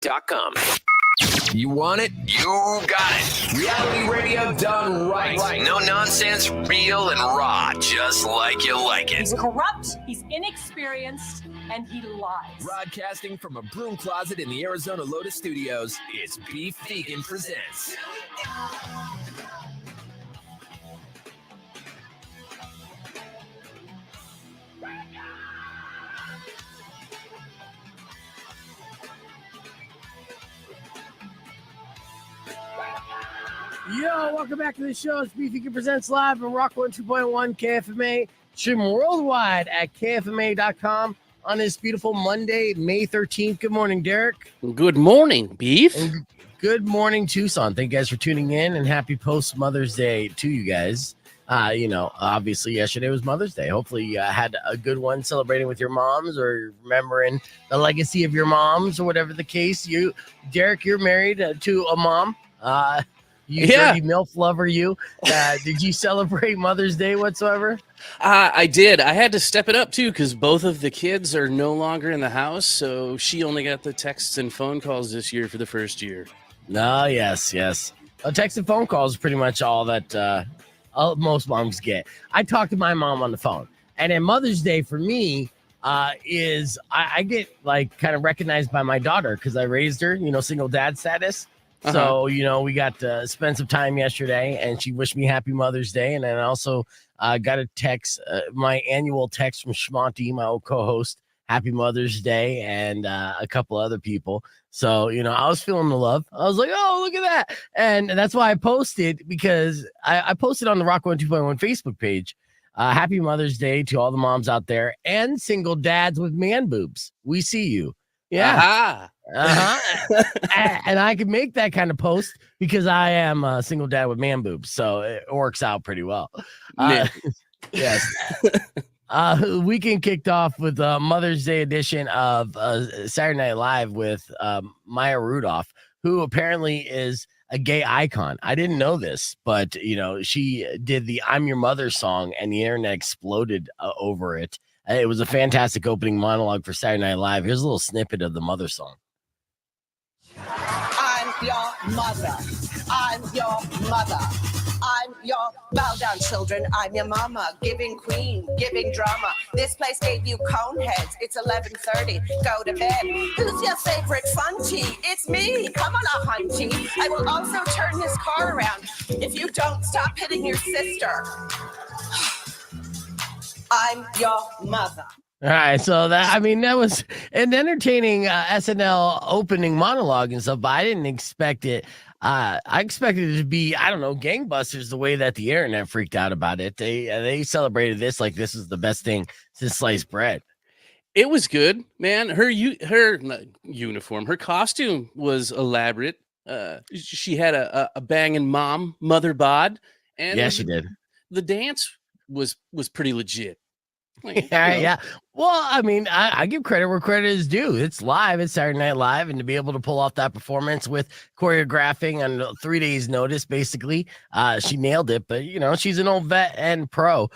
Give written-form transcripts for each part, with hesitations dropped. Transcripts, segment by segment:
reality.com. You want it? You got it. Reality radio done right. No nonsense, real and raw, just like you like it. He's corrupt, he's inexperienced, and he lies. Broadcasting from a broom closet in the Arizona Lotus Studios, it's Beef Vegan Presents. Yo, welcome back to the show. It's Beef Vegan Presents live on Rock 102.1 KFMA. Stream worldwide at KFMA.com on this beautiful Monday, May 13th. Good morning, Derek. Good morning, Beef. And good morning, Tucson. Thank you guys for tuning in, and happy post-Mother's Day to you guys. Obviously yesterday was Mother's Day. Hopefully you had a good one celebrating with your moms or remembering the legacy of your moms or whatever the case. Derek, you're married to a mom. You dirty MILF lover, you. Did you celebrate Mother's Day whatsoever? I did. I had to step it up, too, because both of the kids are no longer in the house, so she only got the texts and phone calls this year for the first year. No, yes. Text and phone calls is pretty much all that most moms get. I talk to my mom on the phone. And then Mother's Day for me is I get, like, kind of recognized by my daughter because I raised her, single dad status. So, we got to spend some time yesterday, and she wished me happy Mother's Day. And then I also got a text, my annual text from Shmonty, my old co-host, happy Mother's Day, and a couple other people. So, I was feeling the love. I was like, oh, look at that. And that's why I posted, because I posted on the Rock 102.1 Facebook page, happy Mother's Day to all the moms out there and single dads with man boobs. We see you. Yeah. And I can make that kind of post because I am a single dad with man boobs, so it works out pretty well. Yes. Weekend kicked off with a Mother's Day edition of Saturday Night Live with Maya Rudolph, who apparently is a gay icon. I didn't know this, but she did the "I'm Your Mother" song, and the internet exploded over it. It was a fantastic opening monologue for Saturday Night Live. Here's a little snippet of the Mother song. I'm your mother. I'm your mother. I'm your bow down children. I'm your mama, giving queen, giving drama. This place gave you cone heads. It's 11:30. Go to bed. Who's your favorite funty? It's me. Come on, a hunty. I will also turn this car around if you don't stop hitting your sister. I'm your mother. All right, so that was an entertaining SNL opening monologue and stuff, but I didn't expect it. I expected it to be, gangbusters the way that the internet freaked out about it. They celebrated this like this is the best thing since sliced bread. It was good, man. Her uniform, her costume was elaborate. She had a banging mother bod, and yeah, she did. The dance was pretty legit. Yeah. Well, I give credit where credit is due. It's live. It's Saturday Night Live. And to be able to pull off that performance with choreographing on 3 days notice, basically, she nailed it. But, she's an old vet and pro.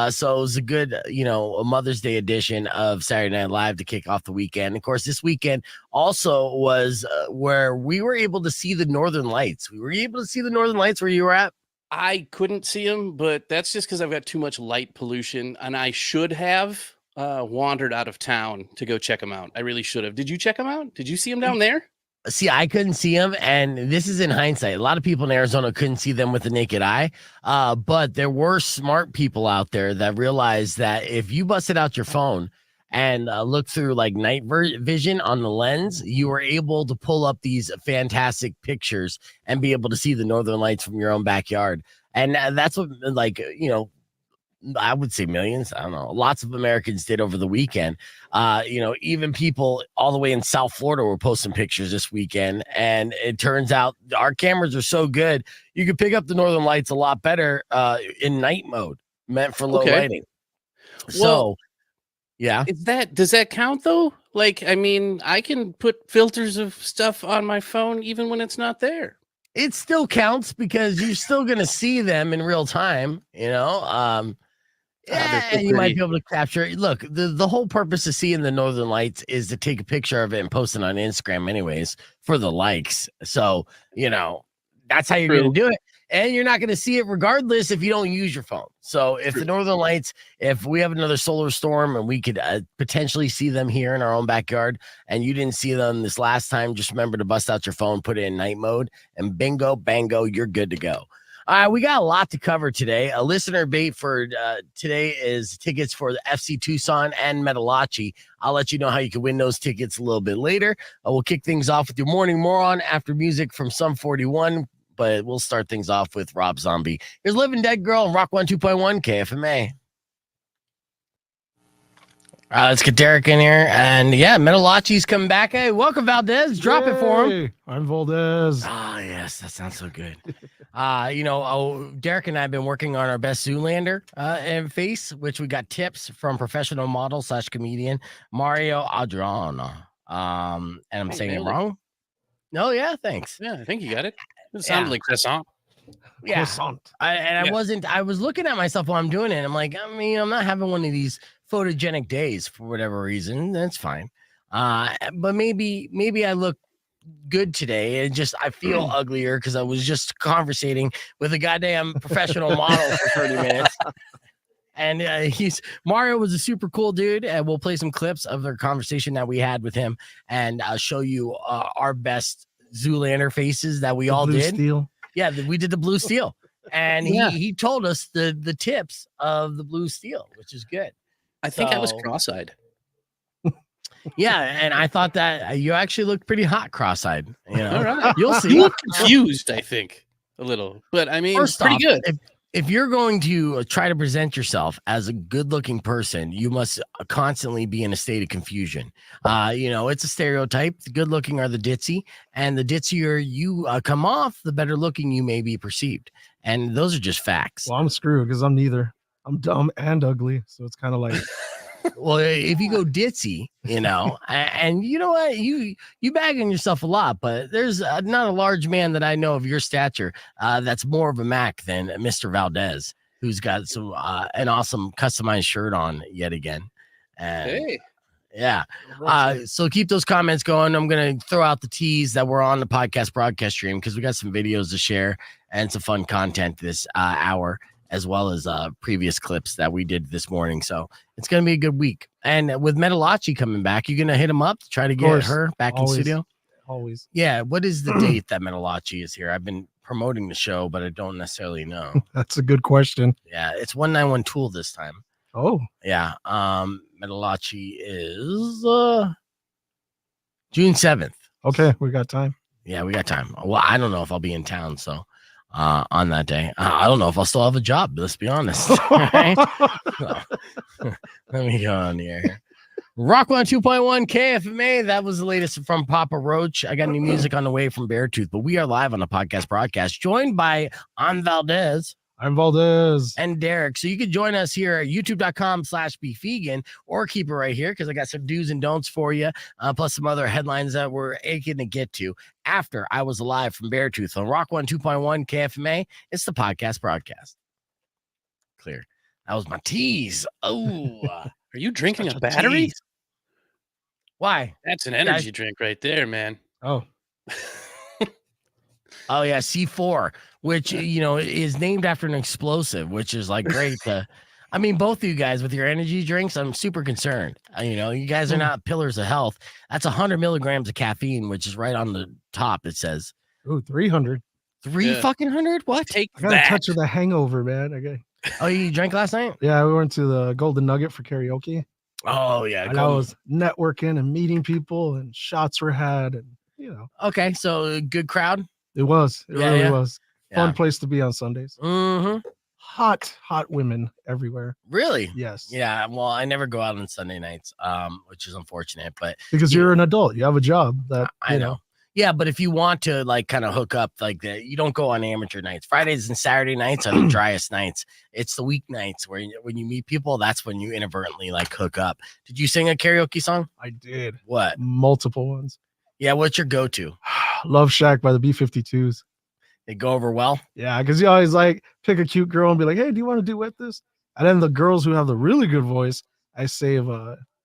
So it was a good, a Mother's Day edition of Saturday Night Live to kick off the weekend. Of course, this weekend also was where we were able to see the Northern Lights. We were able to see the Northern Lights where you were at. I couldn't see them, but that's just because I've got too much light pollution, and I should have wandered out of town to go check them out. I really should have. Did you check them out? Did you see them down there? See, I couldn't see them, and this is in hindsight. A lot of people in Arizona couldn't see them with the naked eye, but there were smart people out there that realized that if you busted out your phone and look through like night vision on the lens, you were able to pull up these fantastic pictures and be able to see the Northern Lights from your own backyard. And that's what, I would say millions. I don't know. Lots of Americans did over the weekend. Even people all the way in South Florida were posting pictures this weekend. And it turns out our cameras are so good, you can pick up the Northern Lights a lot better in night mode, meant for low lighting. So, yeah. Does that count though? I can put filters of stuff on my phone even when it's not there. It still counts because you're still going to see them in real time. Yeah, so and you might pretty. be able to capture it. Look, the whole purpose of seeing the Northern Lights is to take a picture of it and post it on Instagram, anyways, for the likes. So, that's how you're going True. to do it. And you're not going to see it regardless if you don't use your phone. So, if the Northern Lights, if we have another solar storm and we could potentially see them here in our own backyard and you didn't see them this last time, just remember to bust out your phone, put it in night mode, and bingo, bango, you're good to go. We got a lot to cover today. A listener bait for today is tickets for the FC Tucson and Metalachi. I'll let you know how you can win those tickets a little bit later. We'll kick things off with your morning moron after music from Sum 41, but we'll start things off with Rob Zombie. Here's Living Dead Girl and Rock 102.1 KFMA. Let's get Derek in here. And yeah, Metalachi's coming back. Hey, welcome, Valdez. Drop it for him. I'm Valdez. Ah, yes, that sounds so good. Derek and I have been working on our best Zoolander and face, which we got tips from professional model / comedian Mario Adrion. And I'm saying it wrong. No, yeah, thanks. Yeah, I think you got it. It sounded like croissant. Yeah. I was looking at myself while I'm doing it. I'm like, I'm not having one of these photogenic days for whatever reason. That's fine. But maybe I look good today and just I feel uglier because I was just conversating with a goddamn professional model for 30 minutes. And Mario was a super cool dude, and we'll play some clips of the conversation that we had with him, and I'll show you our best Zoolander faces that we all did. Steel. Yeah, we did the blue steel, and he told us the tips of the blue steel, which is good. I think I was cross-eyed. Yeah, and I thought that you actually looked pretty hot cross-eyed. All right. You'll see. You look confused, I think, a little, but I mean, First pretty off, good. If you're going to try to present yourself as a good-looking person, you must constantly be in a state of confusion. It's a stereotype. The good-looking are the ditzy, and the ditzier you come off, the better looking you may be perceived. And those are just facts. Well, I'm screwed because I'm neither. I'm dumb and ugly, so it's kind of like. Well, if you go ditzy, and you know what, you bag on yourself a lot, but there's not a large man that I know of your stature that's more of a Mac than Mr. Valdez, who's got some an awesome customized shirt on yet again. And Hey. yeah. So keep those comments going. I'm going to throw out the tease that we're on the podcast broadcast stream because we got some videos to share and some fun content this hour, as well as previous clips that we did this morning. So it's going to be a good week. And with Metalachi coming back, you're going to hit him up to try to get her back in studio? Always. Yeah. What is the date that Metalachi is here? I've been promoting the show, but I don't necessarily know. That's a good question. Yeah. It's 191 Tool this time. Oh. Yeah. Metalachi is June 7th. Okay. We got time. Yeah, we got time. Well, I don't know if I'll be in town, so on that day. I don't know if I'll still have a job. Let's be honest. Right? So, let me go on here. Rock 102.1 KFMA. That was the latest from Papa Roach. I got new music on the way from Beartooth, but we are live on the podcast broadcast, joined by I'm Valdez. I'm Valdez. And Derek. So you can join us here at youtube.com/beefvegan or keep it right here because I got some do's and don'ts for you, plus some other headlines that we're aching to get to after I was live from Beartooth on Rock 102.1 KFMA. It's the podcast broadcast. Clear. That was my tease. Oh, are you drinking a battery? Tease. Why? That's an energy drink right there, man. Oh. Oh yeah, C4, which is named after an explosive, which is like great. Both of you guys with your energy drinks, I'm super concerned. You guys are not pillars of health. That's 100 milligrams of caffeine, which is right on the top. It says, "Ooh, 300." Fucking 100. What? Take I got that. a touch of the hangover, man. Okay. Oh, you drank last night? Yeah, we went to the Golden Nugget for karaoke. Oh yeah, And I was networking and meeting people, and shots were had, and Okay, so good crowd. it was. It really was. Fun Yeah. place to be on Sundays. Mm-hmm. Hot women everywhere. Really? Yes. Yeah. Well, I never go out on Sunday nights, which is unfortunate, but Because you're an adult, you have a job that I know. Yeah, but if you want to kind of hook up like that, you don't go on amateur nights. Fridays and Saturday nights are the driest nights. It's the weeknights where when you meet people, that's when you inadvertently hook up. Did you sing a karaoke song? I did. What? Multiple ones. Yeah, what's your go-to? Love Shack by the B-52s. They go over well? Yeah, because you always pick a cute girl and be like, "Hey, do you want to duet this?" And then the girls who have the really good voice, I save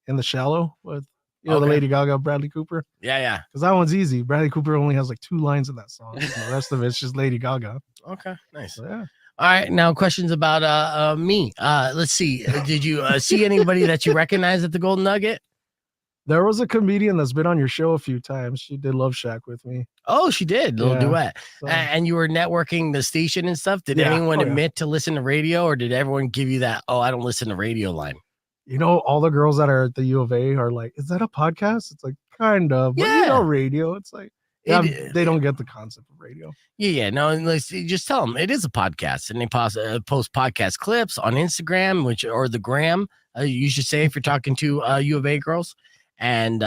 In the Shallow with the Lady Gaga, Bradley Cooper. Yeah. Because that one's easy. Bradley Cooper only has like 2 lines in that song. And the rest of it's just Lady Gaga. Okay, nice. So, yeah. All right, now questions about me. Let's see. Did you see anybody that you recognize at the Golden Nugget? There was a comedian that's been on your show a few times. She did Love Shack with me. Oh, she did. Little duet. So, And you were networking the station and stuff. Did anyone admit to listen to radio, or did everyone give you that, I don't listen to radio line? all the girls that are at the U of A are like, is that a podcast? It's like, kind of. But radio. It's like, they don't get the concept of radio. Yeah. No, let's just tell them it is a podcast, and they post podcast clips on Instagram, or the gram. You should say if you're talking to U of A girls. And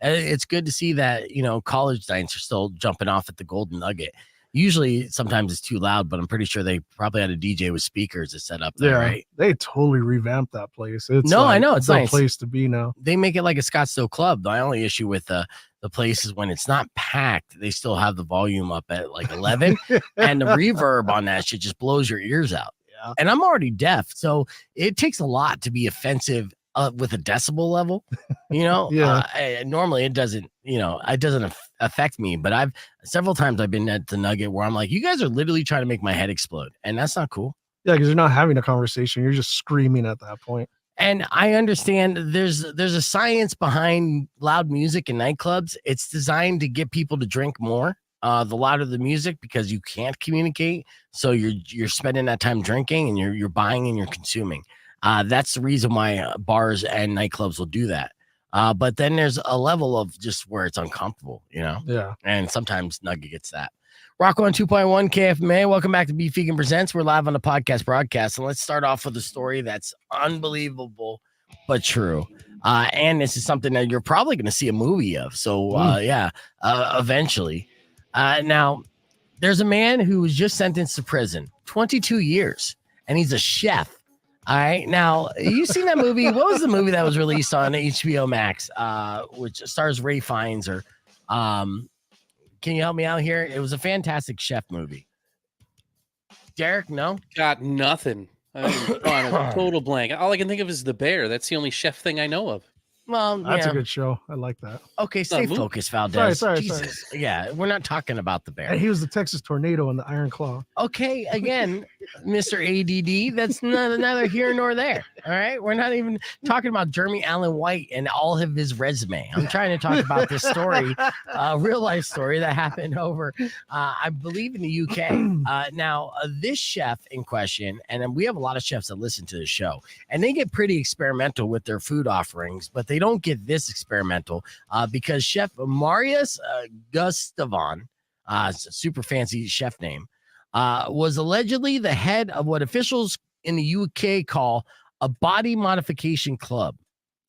it's good to see that, college nights are still jumping off at the Golden Nugget. Usually, sometimes it's too loud, but I'm pretty sure they probably had a DJ with speakers to set up there, right? They totally revamped that place. I know. It's the nice place to be now. They make it like a Scottsdale club. The only issue with the place is when it's not packed, they still have the volume up at like 11, and the reverb on that shit just blows your ears out. Yeah. And I'm already deaf, so it takes a lot to be offensive with a decibel level, normally it doesn't, it doesn't affect me, but several times I've been at the Nugget where I'm like, you guys are literally trying to make my head explode, and that's not cool. Yeah, because you're not having a conversation, you're just screaming at that point. And I understand there's a science behind loud music in nightclubs. It's designed to get people to drink more, the louder the music, because you can't communicate, so you're spending that time drinking, and you're buying and you're consuming. That's the reason why bars and nightclubs will do that. But then there's a level of just where it's uncomfortable, Yeah. And sometimes Nugget gets that. Rock on 2.1 KFMA. Welcome back to Beef Vegan Presents. We're live on the podcast broadcast. And let's start off with a story that's unbelievable, but true. And this is something that you're probably going to see a movie of. So, eventually. Now, there's a man who was just sentenced to prison, 22 years, and he's a chef. All right. Now, you seen that movie? What was the movie that was released on HBO Max, which stars Ray Fiennes? Or can you help me out here? It was a fantastic chef movie. Derek, no? Got nothing. I'm on a total blank. All I can think of is The Bear. That's the only chef thing I know of. Well, that's a good show. I like that. Okay, stay focused, Valdez. Sorry. Jesus. Yeah, we're not talking about The Bear. And he was the Texas Tornado and the Iron Claw. Okay, again, Mr. ADD, that's neither here nor there. All right, we're not even talking about Jeremy Allen White and all of his resume. I'm trying to talk about this story, real life story that happened over, I believe, in the UK. Now, this chef in question, and we have a lot of chefs that listen to the show, and they get pretty experimental with their food offerings, but they don't get this experimental because Chef Marius Gustavon, it's a super fancy chef name, was allegedly the head of what officials in the UK call a body modification club.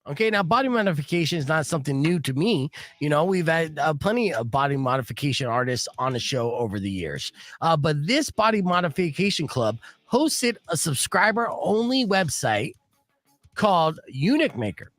Okay, now body modification is not something new to me. We've had plenty of body modification artists on the show over the years. But this body modification club hosted a subscriber-only website called Eunuch Maker.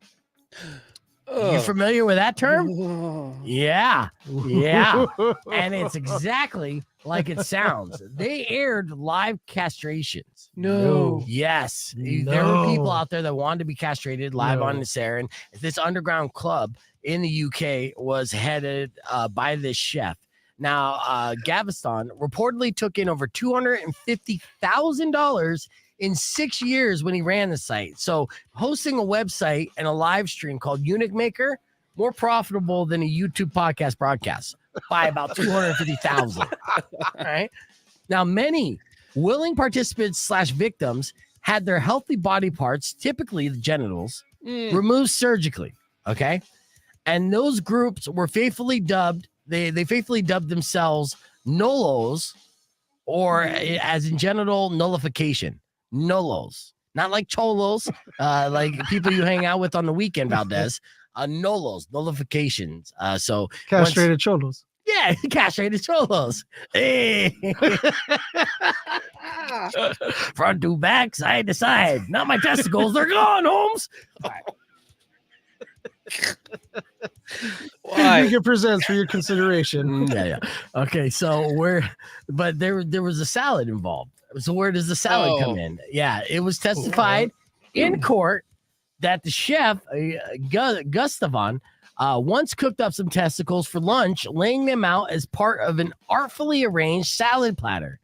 You familiar with that term? Yeah. And it's exactly like it sounds. They aired live castrations. No. Yes. No. There were people out there that wanted to be castrated live on this air. And this underground club in the UK was headed by this chef. Now, Gaveston reportedly took in over $250,000 in 6 years when he ran the site. So hosting a website and a live stream called Eunuch Maker, more profitable than a YouTube podcast broadcast by about 250,000. All right. Now, many willing participants / victims had their healthy body parts, typically the genitals, removed surgically. Okay. And those groups were faithfully dubbed, they faithfully dubbed themselves Nolos, or as in genital nullification. Nolos, not like cholos, like people you hang out with on the weekend, Valdez. Nolos, nullifications. So Castrated cholos. Yeah, castrated cholos. Hey. Front to back, side to side. Not my testicles, they're gone, Holmes. All right. It presents for your consideration. Yeah. Okay, so but there was a salad involved. So where does the salad come in? Yeah, it was testified in court that the chef, Gustavon, once cooked up some testicles for lunch, laying them out as part of an artfully arranged salad platter.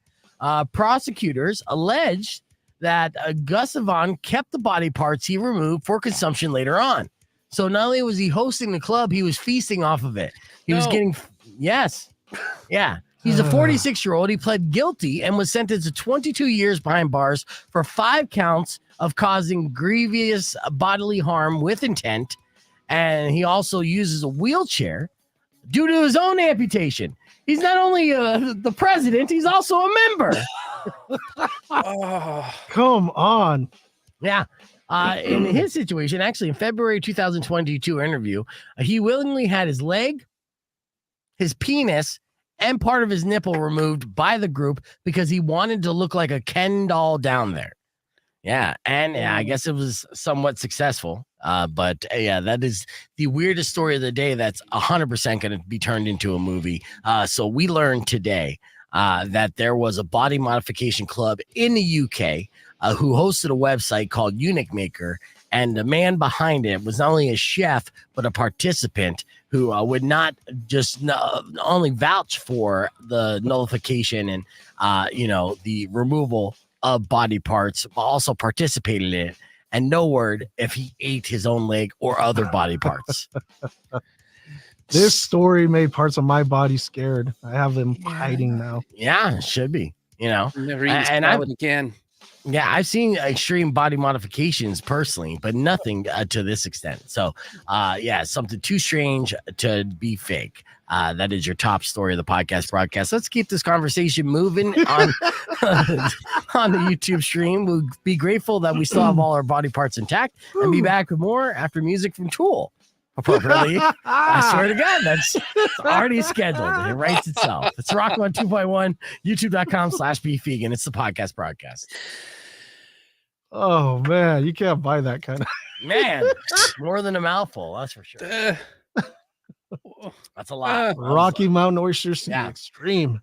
Prosecutors alleged that Gustavon kept the body parts he removed for consumption later on. So not only was he hosting the club, he was feasting off of it. He was getting, yes. Yeah. He's a 46-year-old. He pled guilty and was sentenced to 22 years behind bars for 5 counts of causing grievous bodily harm with intent. And he also uses a wheelchair due to his own amputation. He's not only the president, he's also a member. Come on. Yeah. In his situation, actually, in February 2022 interview, he willingly had his leg, his penis, and part of his nipple removed by the group because he wanted to look like a Ken doll down there. Yeah, and I guess it was somewhat successful. But that is the weirdest story of the day that's 100% going to be turned into a movie. So we learned today that there was a body modification club in the UK who hosted a website called Eunuch Maker. And the man behind it was not only a chef, but a participant who would not just only vouch for the nullification and, the removal of body parts, but also participated in it. And no word if he ate his own leg or other body parts. This story made parts of my body scared. I have them hiding now. Yeah, it should be. Never eat salad again. Yeah, I've seen extreme body modifications personally, but nothing to this extent. So, something too strange to be fake. That is your top story of the podcast broadcast. Let's keep this conversation moving on on the YouTube stream. We'll be grateful that we still have all our body parts intact and be back with more after music from Tool. Appropriately, I swear to God, that's already scheduled. It writes itself. It's Rock 2.1, youtube.com/beefvegan. It's the podcast broadcast. Oh man, you can't buy that kind of man. More than a mouthful, that's for sure. That's a lot. Rocky Mountain oysters, extreme.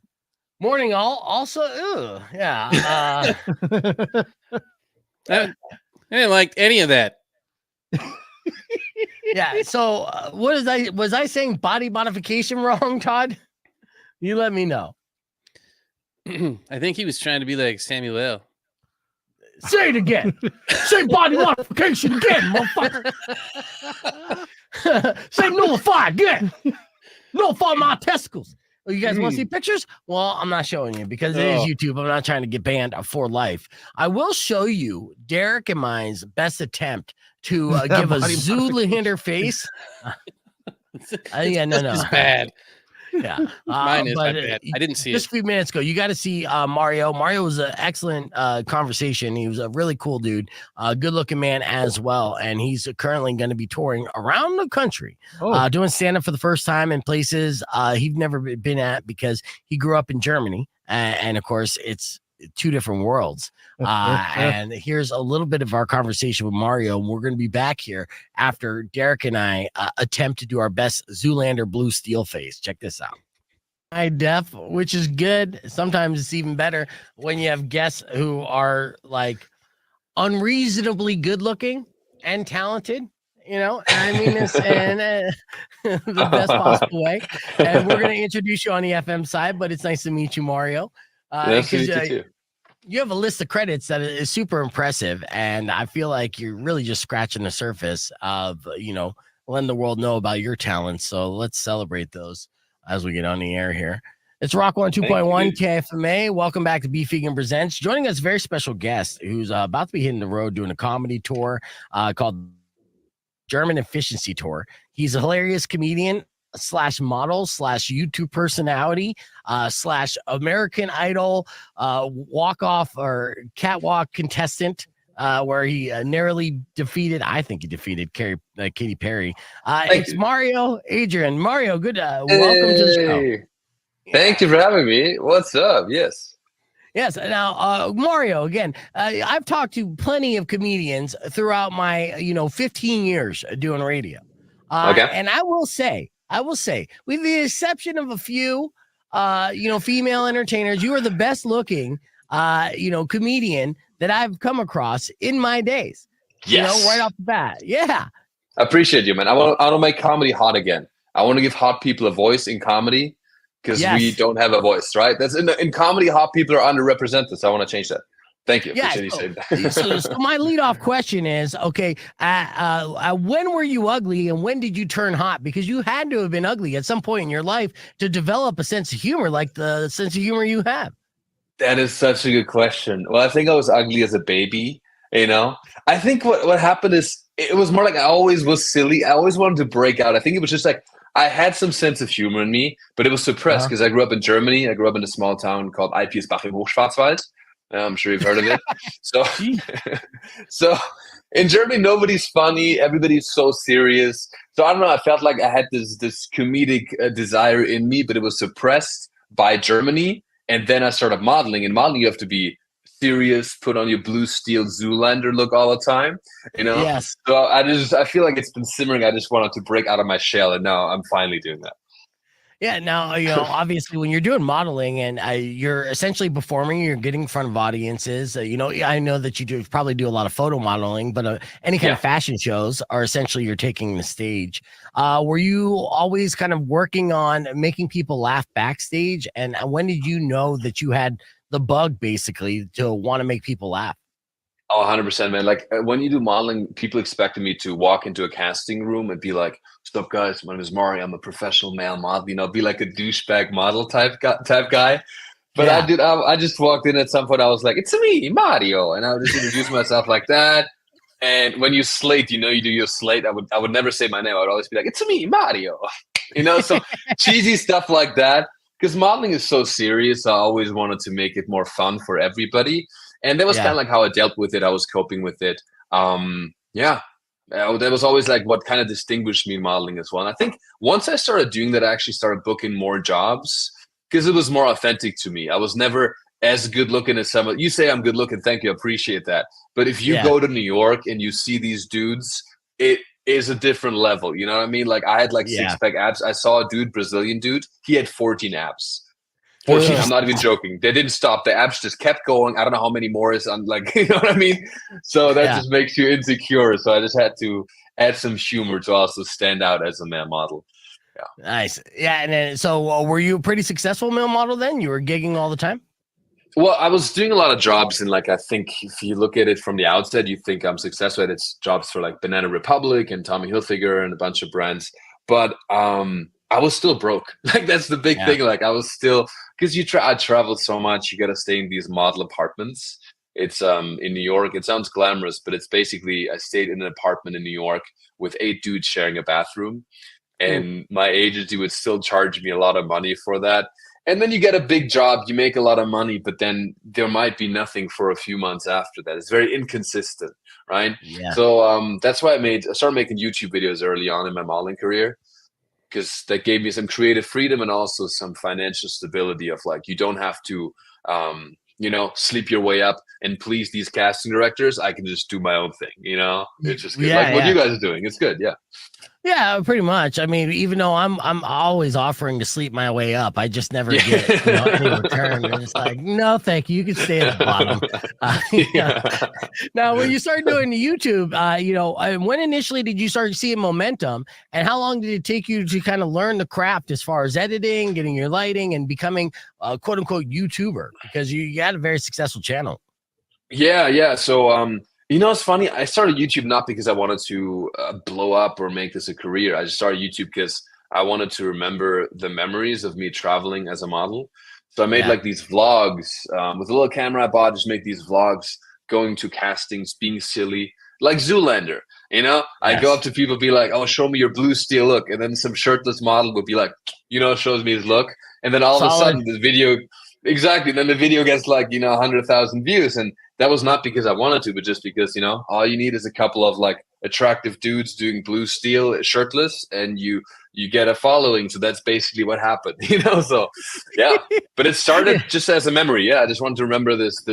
Morning, all. Also, I didn't like any of that. Yeah. So, was I saying body modification wrong, Todd? You let me know. I think he was trying to be like Samuel L. Say it again. Say body modification again, motherfucker. Say nullify again. Nullify my testicles. Oh, you guys want to see pictures? Well, I'm not showing you because it is YouTube. I'm not trying to get banned for life. I will show you Derek and mine's best attempt to give a Zoolander face. No. It's bad. Yeah, mine is bad. I didn't see just a few minutes ago. You got to see Mario. Mario was an excellent conversation. He was a really cool dude, good looking man as well, and he's currently going to be touring around the country, doing stand up for the first time in places he'd never been at because he grew up in Germany, and of course it's two different worlds. And here's a little bit of our conversation with Mario. We're going to be back here after Derek and I attempt to do our best Zoolander blue steel face. Check this out. High def, which is good. Sometimes it's even better when you have guests who are like unreasonably good looking and talented. And I mean this in the best possible way. And we're going to introduce you on the FM side, but it's nice to meet you, Mario. Nice to meet you too. You have a list of credits that is super impressive, and I feel like you're really just scratching the surface of, letting the world know about your talents. So let's celebrate those as we get on the air here. It's Rock 2.1 KFMA. Welcome back to Beef Vegan Presents. Joining us, very special guest who's about to be hitting the road doing a comedy tour called German Efficiency Tour. He's a hilarious comedian / model / YouTube personality / American Idol walk-off or catwalk contestant where he narrowly defeated, I think he defeated Katy Perry. It's Mario Adrion. Mario, good. Welcome to the show. Thank you for having me. What's up? Yes. Now, Mario, again, I've talked to plenty of comedians throughout my, 15 years doing radio. And I will say, with the exception of a few, female entertainers, you are the best looking comedian that I've come across in my days. Yes. Right off the bat. Yeah. I appreciate you, man. I want to make comedy hot again. I want to give hot people a voice in comedy because we don't have a voice, right? That's in comedy, hot people are underrepresented. So I want to change that. Thank you. Yeah. Appreciate you saying that. So my leadoff question is, okay, when were you ugly and when did you turn hot? Because you had to have been ugly at some point in your life to develop a sense of humor, like the sense of humor you have. That is such a good question. Well, I think I was ugly as a baby, I think what happened is it was more like I always was silly. I always wanted to break out. I think it was just like I had some sense of humor in me, but it was suppressed because I grew up in Germany. I grew up in a small town called Alpirsbach im Hochschwarzwald. I'm sure you've heard of it. So in Germany, nobody's funny. Everybody's so serious. So I don't know. I felt like I had this comedic desire in me, but it was suppressed by Germany. And then I started modeling. In modeling, you have to be serious, put on your blue steel Zoolander look all the time, Yes. So I feel like it's been simmering. I just wanted to break out of my shell, and now I'm finally doing that. Yeah. Now, obviously when you're doing modeling and you're essentially performing, you're getting in front of audiences, I know that you probably do a lot of photo modeling, but any kind of fashion shows are essentially you're taking the stage. Were you always kind of working on making people laugh backstage? And when did you know that you had the bug basically to want to make people laugh? Oh, 100%, man. Like when you do modeling, people expected me to walk into a casting room and be like, "What's up, guys? My name is Mari. I'm a professional male model." Be like a douchebag model type guy. But I just walked in at some point. I was like, "It's me, Mario," and I would just introduce myself like that. And when you slate, you do your slate. I would never say my name. I would always be like, "It's me, Mario." So cheesy stuff like that. Because modeling is so serious, I always wanted to make it more fun for everybody. And that was kind of like how I dealt with it. I was coping with it. That was always like what kind of distinguished me in modeling as well. And I think once I started doing that, I actually started booking more jobs because it was more authentic to me. I was never as good looking as someone. You say I'm good looking. Thank you. I appreciate that. But if you go to New York and you see these dudes, it is a different level. You know what I mean? Like I had like 6-pack abs. I saw a Brazilian dude. He had 14 abs. 14. I'm not even joking. They didn't stop. The abs just kept going. I don't know how many more is on. Like, you know what I mean? So that just makes you insecure. So I just had to add some humor to also stand out as a male model. Yeah. Nice. Yeah. And then, so were you a pretty successful male model then? You were gigging all the time? Well, I was doing a lot of jobs, and like I think if you look at it from the outset, you think I'm successful. It's jobs for like Banana Republic and Tommy Hilfiger and a bunch of brands. But I was still broke. Like that's the big thing. Like I was still because I traveled so much. You got to stay in these model apartments. It's in New York. It sounds glamorous, but it's basically I stayed in an apartment in New York with 8 dudes sharing a bathroom, and my agency would still charge me a lot of money for that. And then you get a big job, you make a lot of money, but then there might be nothing for a few months after that. It's very inconsistent, right? Yeah. So that's why I started making YouTube videos early on in my modeling career, because that gave me some creative freedom and also some financial stability of like, you don't have to, sleep your way up and please these casting directors. I can just do my own thing, It's just good. What you guys are doing. It's good. Yeah. Yeah, pretty much. I mean, even though I'm always offering to sleep my way up, I just never get any return. And it's like, no, thank you. You can stay at the bottom. Now, when you started doing the YouTube, when initially did you start seeing momentum, and how long did it take you to kind of learn the craft as far as editing, getting your lighting, and becoming a quote unquote YouTuber? Because you had a very successful channel. Yeah. So, it's funny. I started YouTube not because I wanted to blow up or make this a career. I just started YouTube because I wanted to remember the memories of me traveling as a model. So I made like these vlogs with a little camera I bought. Just make these vlogs, going to castings, being silly, like Zoolander. I go up to people, be like, "Oh, show me your blue steel look," and then some shirtless model would be like, shows me his look, and then all of a sudden the video. Exactly. Then the video gets like, 100,000 views. And that was not because I wanted to, but just because, all you need is a couple of like attractive dudes doing blue steel shirtless, and you you get a following. So that's basically what happened, So yeah, but it started just as a memory. Yeah, I just wanted to remember this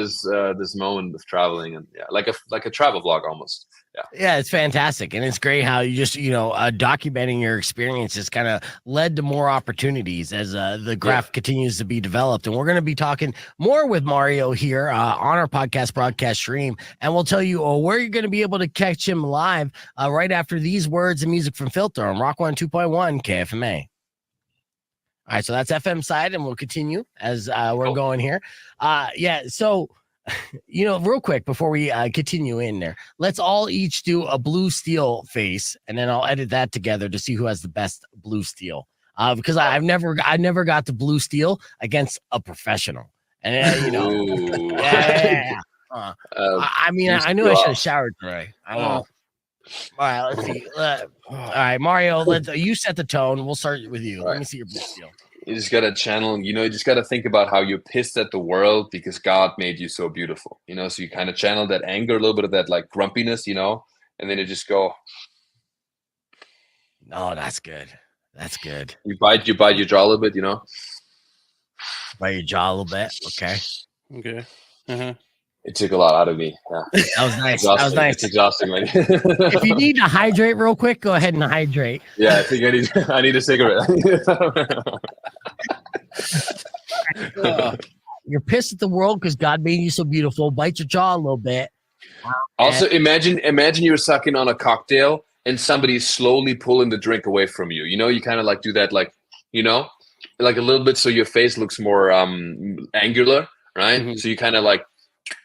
moment of traveling, and like a travel vlog almost. Yeah, it's fantastic. And it's great how you just, documenting your experiences kind of led to more opportunities as the graph continues to be developed. And we're going to be talking more with Mario here on our podcast broadcast stream. And we'll tell you where you're going to be able to catch him live right after these words and music from Filter on Rock 102.1 KFMA. All right, so that's FM side, and we'll continue as we're going here. So real quick before we continue in there, let's all each do a blue steel face, and then I'll edit that together to see who has the best blue steel. Because I never got to blue steel against a professional, and I knew I should have showered today. I don't know. All right, let's see. All right, Mario, you set the tone. We'll start with you. Let me see your blue steel. You just got to channel, you just got to think about how you're pissed at the world because God made you so beautiful, so you kind of channel that anger, a little bit of that like grumpiness, and then you just go. Oh, that's good. That's good. You bite your jaw a little bit, Bite your jaw a little bit. Okay. Uh-huh. It took a lot out of me. Yeah. That was nice. That was nice. It's exhausting, man. If you need to hydrate real quick, go ahead and hydrate. Yeah, I think I need a cigarette. You're pissed at the world because God made you so beautiful. Bite your jaw a little bit. Also, imagine you're sucking on a cocktail and somebody's slowly pulling the drink away from you. You kind of like do that, like a little bit, so your face looks more angular, right? Mm-hmm. So you kind of like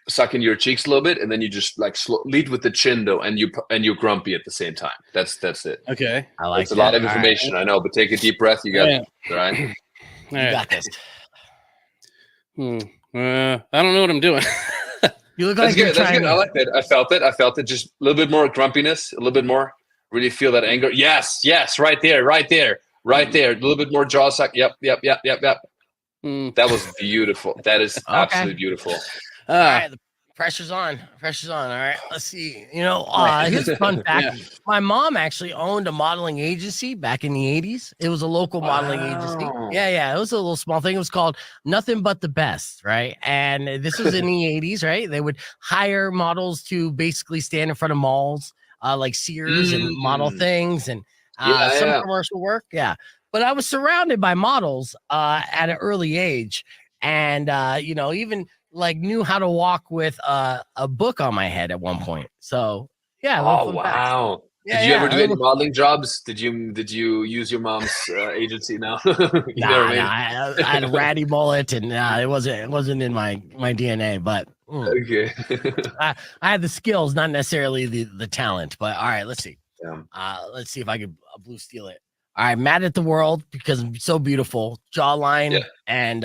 suck in your cheeks a little bit, and then you just like lead with the chin though, and you're grumpy at the same time. That's it. Okay, I like. It's a lot of information, I know, but take a deep breath. You got it, right? You got this. I don't know what I'm doing. You look like that's good. I like that. I felt it. Just a little bit more grumpiness, a little bit more. Really feel that anger. Yes, right there. A little bit more jaw suck. Yep. That was beautiful. That is absolutely beautiful. All right, the pressure's on. All right, let's see. Here's a fun fact. Yeah. My mom actually owned a modeling agency back in the 80s. It was a local modeling agency. Yeah. It was a little small thing. It was called Nothing But the Best, right? And this was in the 80s, right? They would hire models to basically stand in front of malls, like Sears and model things and some commercial work. Yeah. But I was surrounded by models at an early age. And, even like knew how to walk with a book on my head at one point. So yeah. Oh wow. Yeah, did you ever do any modeling jobs? Did you use your mom's agency? No. I had a ratty mullet, and it wasn't in my DNA. But okay. I had the skills, not necessarily the talent. But all right, let's see. Let's see if I could blue steel it. All right, mad at the world because I'm so beautiful, jawline, and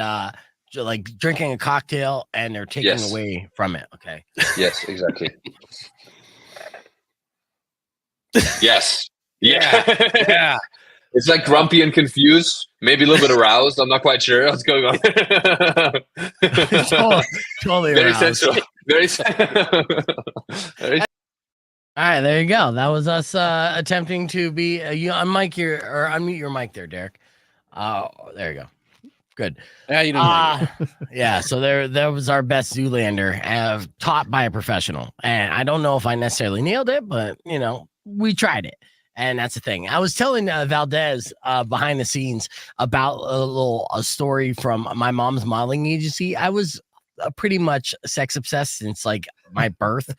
like drinking a cocktail, and they're taking away from it. Okay. Yes, exactly. Yes. Yeah. It's like grumpy and confused, maybe a little bit aroused. I'm not quite sure what's going on. Totally very aroused. sensual. Very. All right, there you go. That was us attempting to be you unmic or unmute your mic there, Derek. There you go. Good. Yeah, you know. Yeah. So there was our best Zoolander, taught by a professional, and I don't know if I necessarily nailed it, but we tried it, and that's the thing. I was telling Valdez behind the scenes about a story from my mom's modeling agency. I was pretty much sex obsessed since like my birth.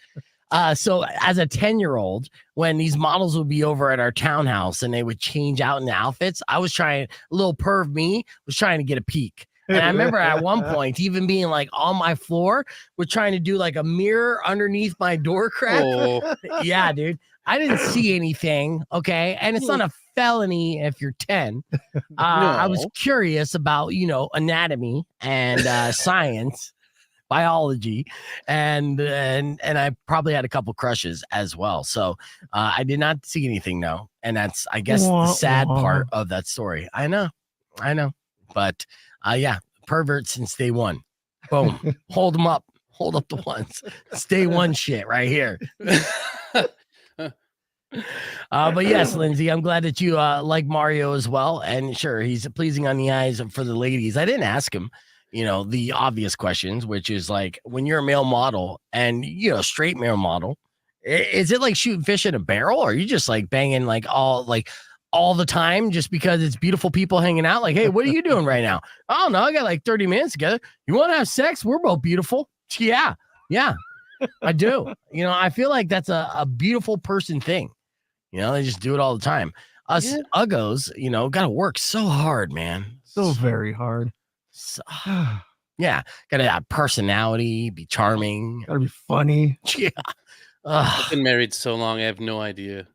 So as a 10-year-old, when these models would be over at our townhouse and they would change out in the outfits, I was trying, little perv me was trying to get a peek. And I remember at one point even being like on my floor, we're trying to do like a mirror underneath my door crack. Oh. Yeah, dude. I didn't see anything. Okay. And it's not a felony if you're 10. No. I was curious about, anatomy and science. Biology, and I probably had a couple crushes as well. So I did not see anything, though, and that's I guess the sad part of that story. I know, but yeah, pervert since day one. Boom, hold them up, hold up the ones. It's day one shit right here. But yes, Lindsay, I'm glad that you like Mario as well. And sure, he's pleasing on the eyes for the ladies. I didn't ask him, the obvious questions, which is like when you're a male model and straight male model, is it like shooting fish in a barrel, or are you just like banging all the time just because it's beautiful people hanging out? Like, hey, what are you doing right now? Oh no, I got like 30 minutes together. You want to have sex? We're both beautiful. Yeah, I do. I feel like that's a beautiful person thing. They just do it all the time. Us uggos, got to work so hard, man. So very hard. So, yeah, got to have personality, be charming. Got to be funny. Yeah. I've been married so long, I have no idea.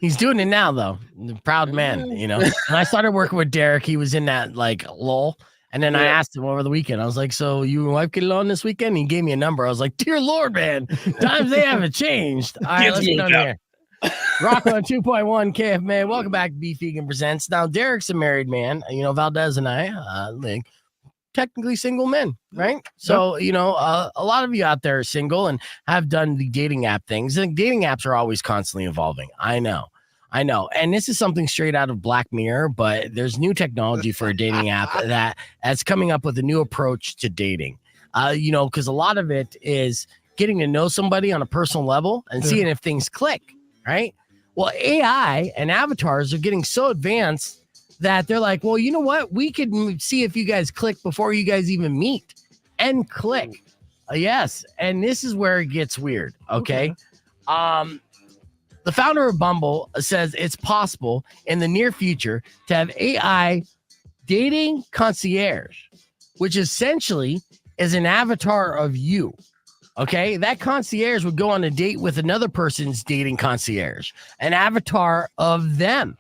He's doing it now, though. The proud man, When I started working with Derek, he was in that like lull. And then I asked him over the weekend, I was like, so you and wife get along this weekend? And he gave me a number. I was like, dear Lord, man, times they haven't changed. All right, let's get on here. Rock on 2.1 KFMA. Welcome back to Beef Vegan Presents. Now, Derek's a married man. Valdez and I, technically single men, right? So, a lot of you out there are single and have done the dating app things. And dating apps are always constantly evolving. I know. And this is something straight out of Black Mirror, but there's new technology for a dating app that's coming up with a new approach to dating. Because a lot of it is getting to know somebody on a personal level and seeing if things click, right? Well, AI and avatars are getting so advanced that they're like, well, you know what? We could see if you guys click before you guys even meet and click. Yes. And this is where it gets weird. Okay. The founder of Bumble says it's possible in the near future to have AI dating concierge, which essentially is an avatar of you. Okay. That concierge would go on a date with another person's dating concierge, an avatar of them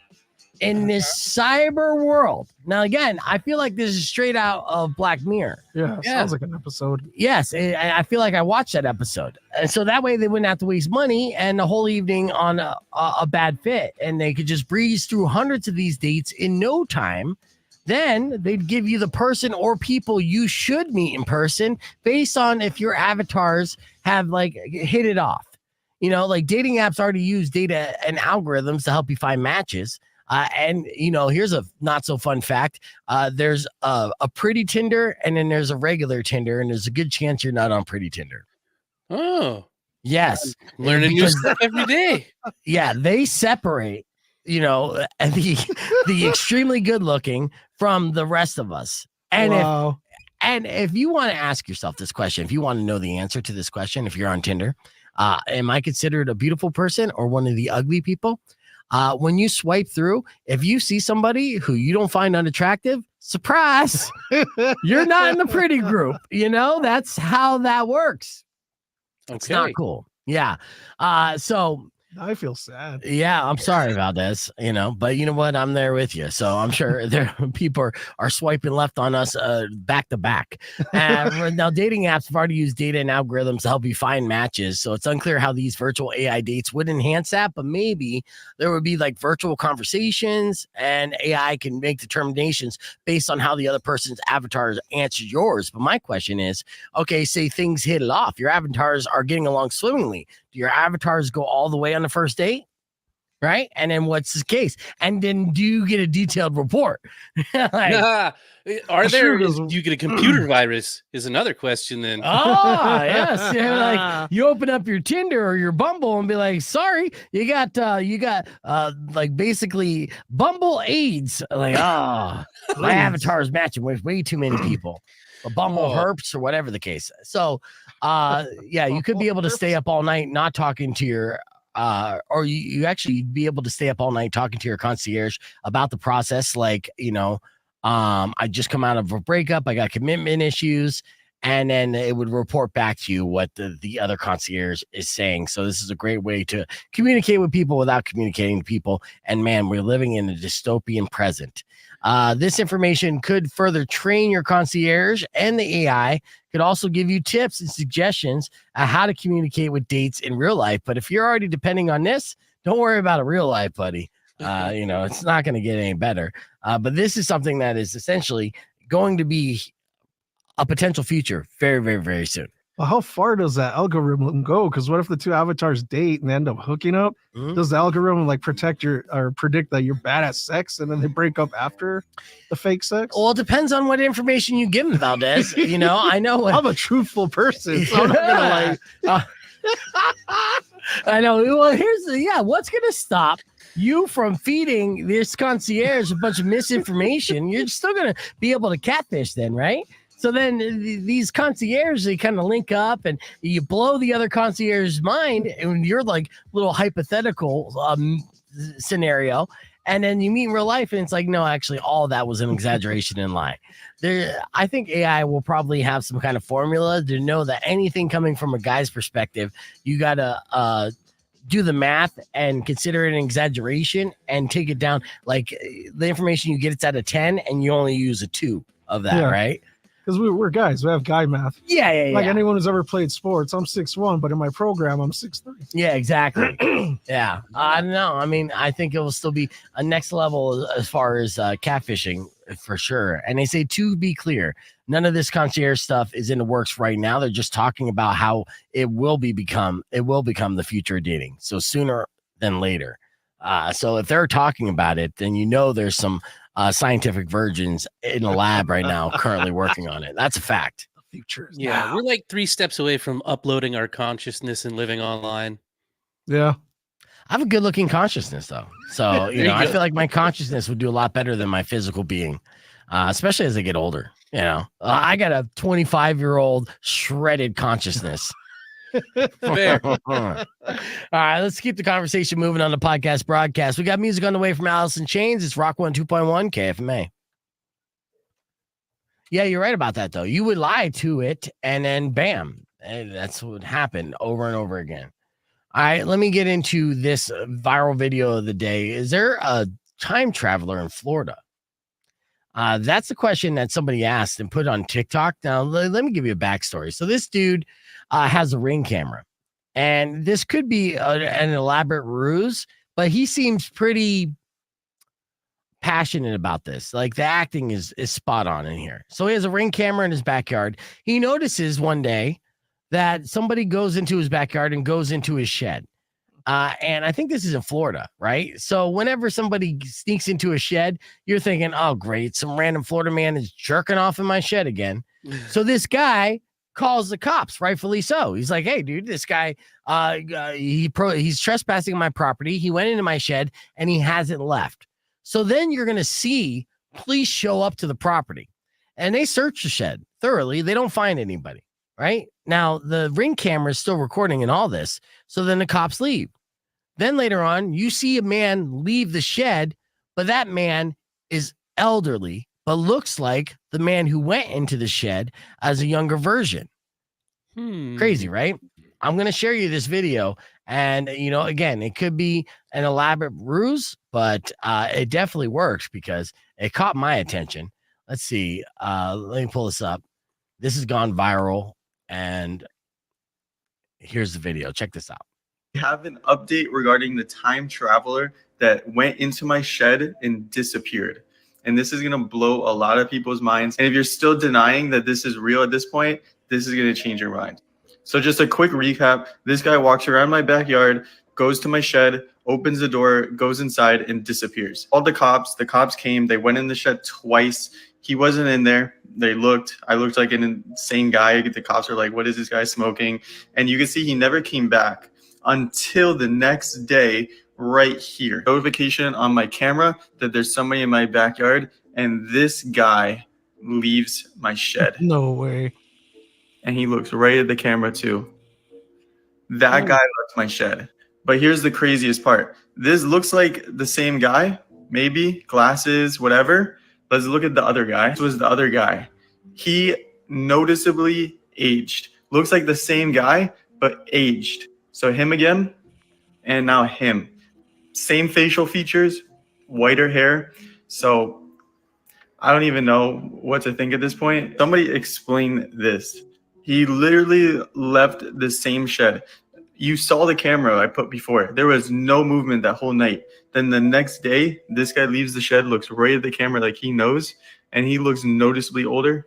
in this cyber world. Now, again, I feel like this is straight out of Black Mirror. Yeah, sounds like an episode. Yes, I feel like I watched that episode. And so that way they wouldn't have to waste money and the whole evening on a bad fit. And they could just breeze through hundreds of these dates in no time. Then they'd give you the person or people you should meet in person based on if your avatars have hit it off. Like dating apps already use data and algorithms to help you find matches. And here's a not so fun fact. There's a pretty Tinder and then there's a regular Tinder, and there's a good chance you're not on pretty Tinder. Oh, yes. Learning new stuff every day. Yeah. They separate, the extremely good looking from the rest of us. And if you want to ask yourself this question, if you want to know the answer to this question, if you're on Tinder, am I considered a beautiful person or one of the ugly people? When you swipe through, if you see somebody who you don't find unattractive, surprise, you're not in the pretty group. That's how that works. Okay. It's not cool. Yeah. So I feel sad. Yeah, I'm sorry about this, but you know what? I'm there with you. So I'm sure there people are swiping left on us back to back. Now, dating apps have already used data and algorithms to help you find matches. So it's unclear how these virtual AI dates would enhance that, but maybe there would be virtual conversations and AI can make determinations based on how the other person's avatars answer yours. But my question is, okay, say things hit it off. Your avatars are getting along swimmingly. Your avatars go all the way on the first date, right? And then what's the case? And then do you get a detailed report? Do you get a computer virus is another question then. Oh, yes. You open up your Tinder or your Bumble and be like, sorry, you got basically Bumble AIDS. My avatar is matching with way too many people. A Bumble herps or whatever the case. So you could be able to stay up all night not talking to your or you actually be able to stay up all night talking to your concierge about the process. I just come out of a breakup, I got commitment issues, and then it would report back to you what the other concierge is saying. So this is a great way to communicate with people without communicating to people. And man, we're living in a dystopian present. This information could further train your concierge, and the AI could also give you tips and suggestions on how to communicate with dates in real life. But if you're already depending on this, don't worry about a real life, buddy. It's not going to get any better. But this is something that is essentially going to be a potential future very, very, very soon. Well, how far does that algorithm go? Because what if the two avatars date and end up hooking up? Mhm. Does the algorithm like predict that you're bad at sex and then they break up after the fake sex? Well, it depends on what information you give them, Valdez. You know, I know what I'm a truthful person, so I'm not gonna like. I know. Well, what's gonna stop you from feeding this concierge a bunch of misinformation? You're still gonna be able to catfish then, right? So then these concierges, they kind of link up and you blow the other concierge's mind and you're like little hypothetical scenario. And then you meet in real life and it's like, no, actually all that was an exaggeration and lie. I think AI will probably have some kind of formula to know that anything coming from a guy's perspective, you got to do the math and consider it an exaggeration and take it down. Like the information you get, it's out of 10 and you only use a 2 of that, right? Because we're guys, we have guy math. Yeah. Like anyone who's ever played sports, I'm 6'1", but in my program, I'm 6'3". Yeah, exactly. Yeah. I don't know. I mean, I think it will still be a next level as far as catfishing for sure. And they say, to be clear, none of this concierge stuff is in the works right now. They're just talking about how it will become the future of dating. So sooner than later. So if they're talking about it, then you know there's some scientific virgins in a lab right now currently working on it. That's a fact. The future is Yeah, now. we're like 3 steps away from uploading our consciousness and living online. Yeah. I have a good looking consciousness though. So, you know, I feel like my consciousness would do a lot better than my physical being, especially as I get older. You know, I got a 25-year-old shredded consciousness. Fair. All right, let's keep the conversation moving on the podcast broadcast. We got music on the way from Alice in Chains. It's Rock 102.1 KFMA. Yeah, you're right about that, though. You would lie to it, and then bam, and that's what happened over and over again. All right, let me get into this viral video of the day. Is there a time traveler in Florida? That's the question that somebody asked and put on TikTok. Now, let me give you a backstory. So this dude has a Ring camera, and this could be an elaborate ruse, but he seems pretty passionate about this. Like the acting is spot on in here. So he has a Ring camera in his backyard. He notices one day that somebody goes into his backyard and goes into his shed. And I think this is in Florida, right? So whenever somebody sneaks into a shed, you're thinking, oh, great, some random Florida man is jerking off in my shed again. So this guy calls the cops, rightfully so. He's like, hey, dude, this guy, he's trespassing my property. He went into my shed and he hasn't left. So then you're going to see police show up to the property and they search the shed thoroughly. They don't find anybody, right? Now, the Ring camera is still recording in all this. So then the cops leave. Then later on, you see a man leave the shed, but that man is elderly, but looks like the man who went into the shed as a younger version. Crazy, right? I'm going to share you this video. And, you know, again, it could be an elaborate ruse, but it definitely works because it caught my attention. Let's see. Let me pull this up. This has gone viral. And here's the video. Check this out. We have an update regarding the time traveler that went into my shed and disappeared. And this is going to blow a lot of people's minds. And if you're still denying that this is real at this point, this is going to change your mind. So just a quick recap. This guy walks around my backyard, goes to my shed, opens the door, goes inside, and disappears. Called the cops. The cops came. They went in the shed twice. He wasn't in there. They looked. I looked like an insane guy. The cops are like, what is this guy smoking? And you can see he never came back until the next day right here. Notification on my camera that there's somebody in my backyard, and this guy leaves my shed. No way. And he looks right at the camera too. That guy left my shed. But here's the craziest part. This looks like the same guy, maybe, glasses, whatever. Let's look at the other guy. This was the other guy. He noticeably aged. Looks like the same guy, but aged. So him again, and now him. Same facial features, whiter hair. So I don't even know what to think at this point. Somebody explain this. He literally left the same shed. You saw the camera I put before. There was no movement that whole night. Then the next day, this guy leaves the shed, looks right at the camera like he knows, and he looks noticeably older.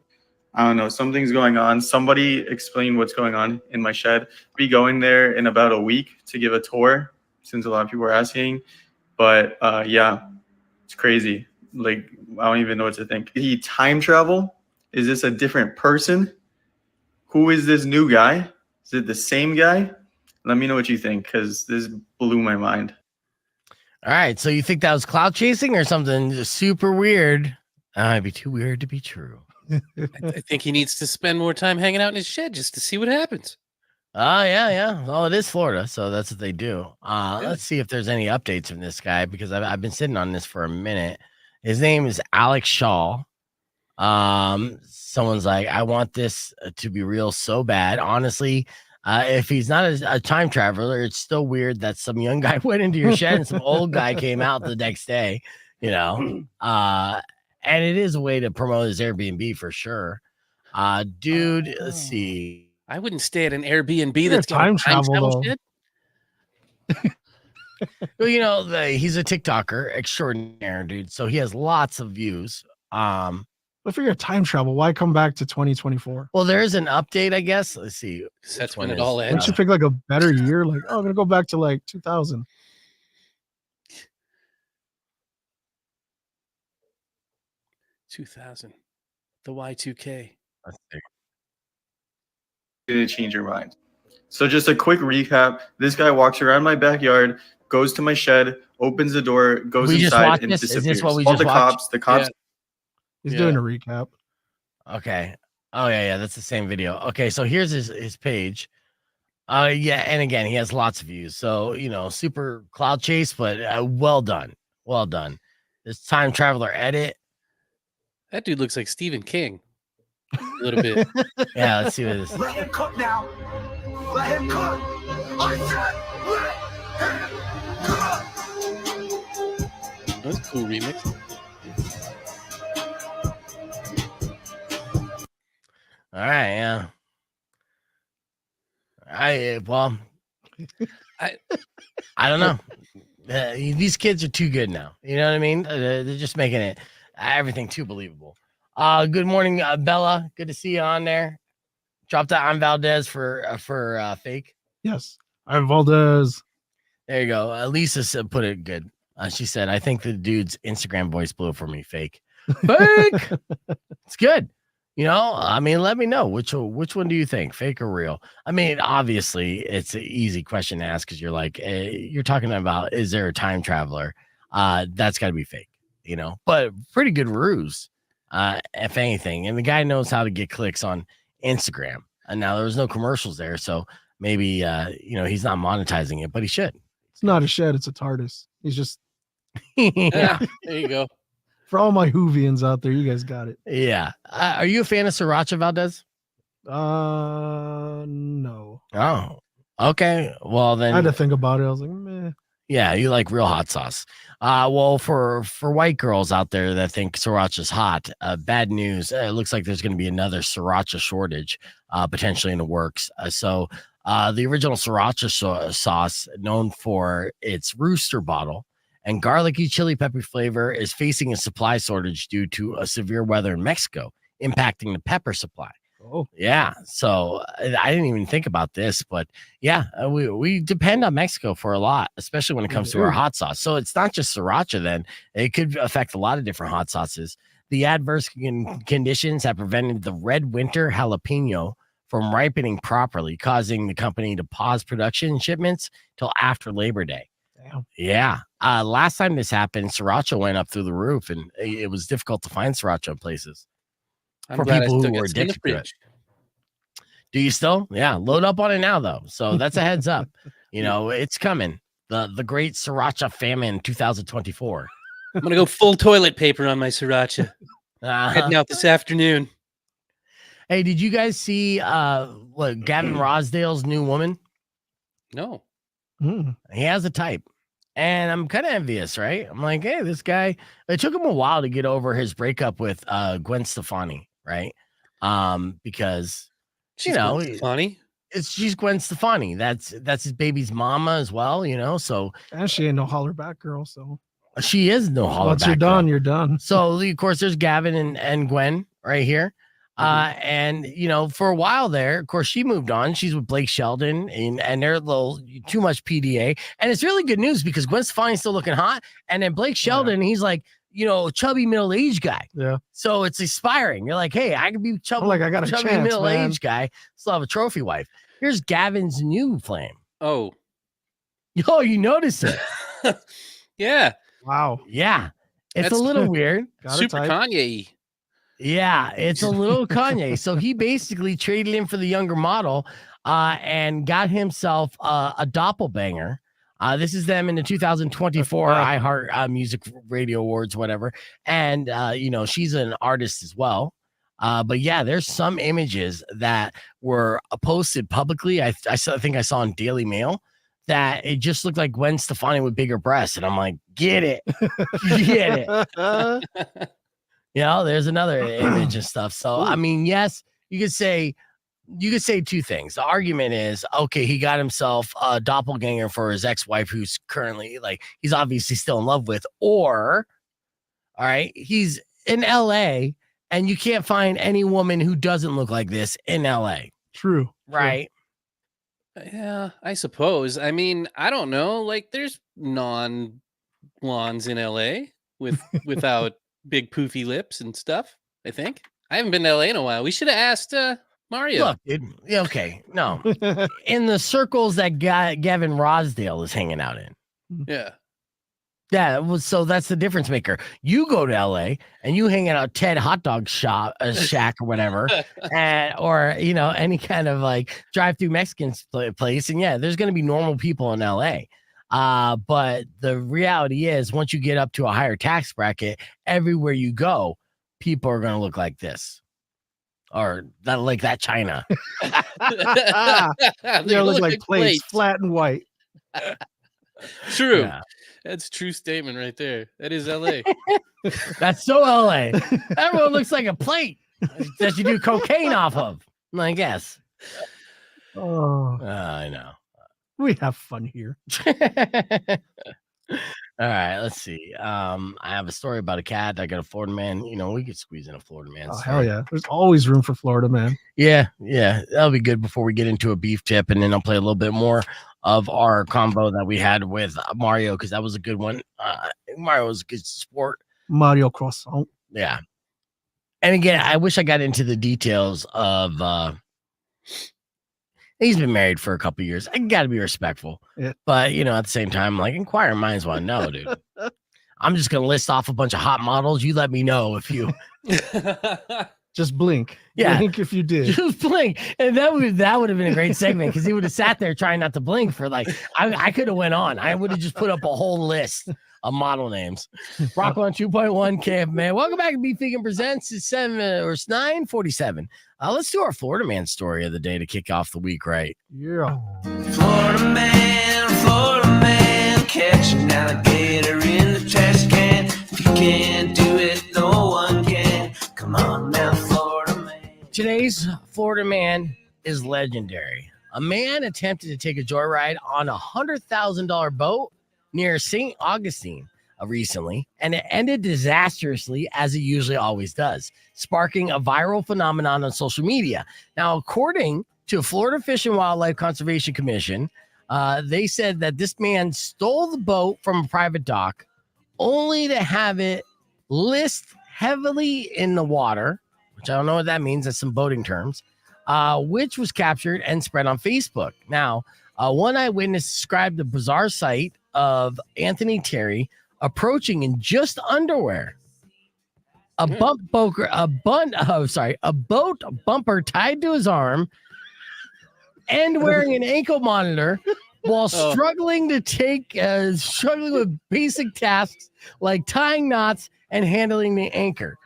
I don't know, something's going on. Somebody explain what's going on in my shed. I'll be going there in about a week to give a tour, since a lot of people are asking. But yeah, it's crazy. Like, I don't even know what to think. Did he time travel? Is this a different person? Who is this new guy? Is it the same guy? Let me know what you think, because this blew my mind. All right. So you think that was cloud chasing or something super weird? It'd be too weird to be true. I think he needs to spend more time hanging out in his shed just to see what happens. Oh, yeah. Well, it is Florida, so that's what they do. Let's see if there's any updates from this guy, because I've been sitting on this for a minute. His name is Alex Shaw. Someone's like, I want this to be real so bad. Honestly, if he's not a time traveler, it's still weird that some young guy went into your shed and some old guy came out the next day, you know. And it is a way to promote his Airbnb for sure. Dude, let's see. I wouldn't stay at an Airbnb that's got time a time travel, travel shit. Well, you know, he's a TikToker extraordinaire, dude. So he has lots of views. But if you're a time travel, why come back to 2024? Well, there is an update, I guess. Let's see. That's when it all Why ends. don't you pick like a better year? Like, oh, I'm gonna go back to like 2000. 2000, the Y2K. Going to change your mind. So just a quick recap. This guy walks around my backyard, goes to my shed, opens the door, goes We just inside, watched and this? Is disappears. this what we Called just the watched? cops. The cops. He's Yeah. doing a recap. Okay. Oh, yeah. That's the same video. Okay. So here's his page. Yeah. And again, he has lots of views. So, you know, super cloud chase, but well done. Well done. This time traveler edit. That dude looks like Stephen King. A little bit. Yeah. Let's see what this is. Let him cook now. Let him cook. I said, let him cook. That's a cool remix. All right. Yeah. I don't know. These kids are too good now. You know what I mean? They're just making it everything too believable. Good morning, Bella. Good to see you on there. Dropped that on Valdez for fake. Yes, I'm Valdez. There you go. Lisa put it good. She said, "I think the dude's Instagram voice blew for me. Fake. Fake. It's good. You know, I mean, let me know which one do you think, fake or real? I mean, obviously, it's an easy question to ask because you're like, you're talking about, is there a time traveler? That's got to be fake, you know. But pretty good ruse, if anything. And the guy knows how to get clicks on Instagram. And now there was no commercials there, so maybe you know, he's not monetizing it, but he should. It's not a shed; it's a TARDIS. He's just Yeah. There you go. for all my Whovians out there. You guys got it. Yeah. Are you a fan of Sriracha, Valdez? No. Oh, okay. Well, then I had to think about it. I was like, meh. yeah, you like real hot sauce. Well, for white girls out there that think Sriracha's hot, bad news. It looks like there's going to be another Sriracha shortage, potentially in the works. So the original Sriracha sauce, known for its rooster bottle and garlicky chili pepper flavor, is facing a supply shortage due to a severe weather in Mexico, impacting the pepper supply. Oh, Yeah, so I didn't even think about this, but yeah, we depend on Mexico for a lot, especially when it comes to our hot sauce. So it's not just Sriracha. Then it could affect a lot of different hot sauces. The adverse conditions have prevented the red winter jalapeno from ripening properly, causing the company to pause production shipments till after Labor Day. damn. Yeah, last time this happened, Sriracha went up through the roof, and it was difficult to find Sriracha in places. I'm For glad I people still who got are some in the addicted to it. fridge. Do you still? Yeah, load up on it now though. So that's a heads up. You know, it's coming. The great Sriracha famine 2024. I'm gonna go full toilet paper on my Sriracha. Heading out this afternoon. Hey, did you guys see what Gavin Rosdale's new woman? No. Mm. He has a type. And I'm kind of envious, right? I'm like, hey, this guy, it took him a while to get over his breakup with Gwen Stefani, right? Because She's you know, funny. she's Gwen Stefani. That's his baby's mama as well, you know. So And she ain't no holler back girl. So she is no holler once you're back girl. done, you're done. So of course there's Gavin and Gwen right here. And for a while there, of course, she moved on. She's with Blake Shelton, and they're a little too much PDA. And it's really good news because Gwen Stefani's still looking hot, and then Blake Shelton, he's like, chubby middle-aged guy. Yeah. So it's inspiring. You're like, hey, I could be chubby, I got a chubby chance, middle-aged guy, still have a trophy wife. Here's Gavin's new flame. Oh, you notice it? yeah. Wow. Yeah, it's That's a little weird. Super Kanye. Yeah, it's a little Kanye. So he basically traded in for the younger model and got himself a doppelbanger. This is them in the 2024 iHeart Music Radio Awards, whatever. And, she's an artist as well. But yeah, there's some images that were posted publicly. I think I saw in Daily Mail that it just looked like Gwen Stefani with bigger breasts. And I'm like, get it. Get it. There's another image and stuff. So, I mean, yes, you could say two things. The argument is, okay, he got himself a doppelganger for his ex-wife, who's currently he's obviously still in love with, or, all right, he's in LA and you can't find any woman who doesn't look like this in LA. True. Right. Yeah, I suppose. I mean, I don't know. There's non-blondes in LA without big poofy lips and stuff. I think I haven't been to LA in a while. We should have asked Mario. Look, okay, no, in the circles that Gavin Rosdale is hanging out in. Yeah. So that's the difference maker. You go to LA and you hang out at Ted Hot Dog Shack or whatever, or any kind of drive-through Mexican place, and there's going to be normal people in LA. But the reality is, once you get up to a higher tax bracket, everywhere you go, people are going to look like this. Or that, like that China. They look like plates, flat and white. True. Yeah. That's a true statement right there. That is LA. That's so LA. Everyone looks like a plate that you do cocaine off of, I guess. Oh, I know. We have fun here. All right, let's see. I have a story about a cat. I got a Florida man. We could squeeze in a Florida man. Oh, hell yeah. There's always room for Florida man. Yeah. That'll be good before we get into a beef tip. And then I'll play a little bit more of our combo that we had with Mario, because that was a good one. Mario was a good sport. Mario Croissant. Yeah. And again, I wish I got into the details of he's been married for a couple of years. I got to be respectful. Yeah. But, at the same time, inquiring minds want to know, dude. I'm just going to list off a bunch of hot models. You let me know if you... Just blink. Yeah. Blink if you did. Just blink. And that would have been a great segment, because he would have sat there trying not to blink for I could have went on. I would have just put up a whole list of model names. Rock on 2.1 Camp Man. Welcome back to Beef Vegan Presents. It's 9:47. Let's do our Florida man story of the day to kick off the week, right? Yeah. Florida man, catch an alligator in the trash can. If you can't do it, no one can. Come on now, Florida man. Today's Florida man is legendary. A man attempted to take a joyride on a $100,000 boat near St. Augustine recently, and it ended disastrously, as it usually always does, sparking a viral phenomenon on social media. Now, according to Florida Fish and Wildlife Conservation Commission, they said that this man stole the boat from a private dock only to have it list heavily in the water, which I don't know what that means. That's some boating terms, which was captured and spread on Facebook. Now, one eyewitness described the bizarre sight of Anthony Terry approaching in just underwear, a boat bumper tied to his arm, and wearing an ankle monitor while struggling with basic tasks like tying knots and handling the anchor.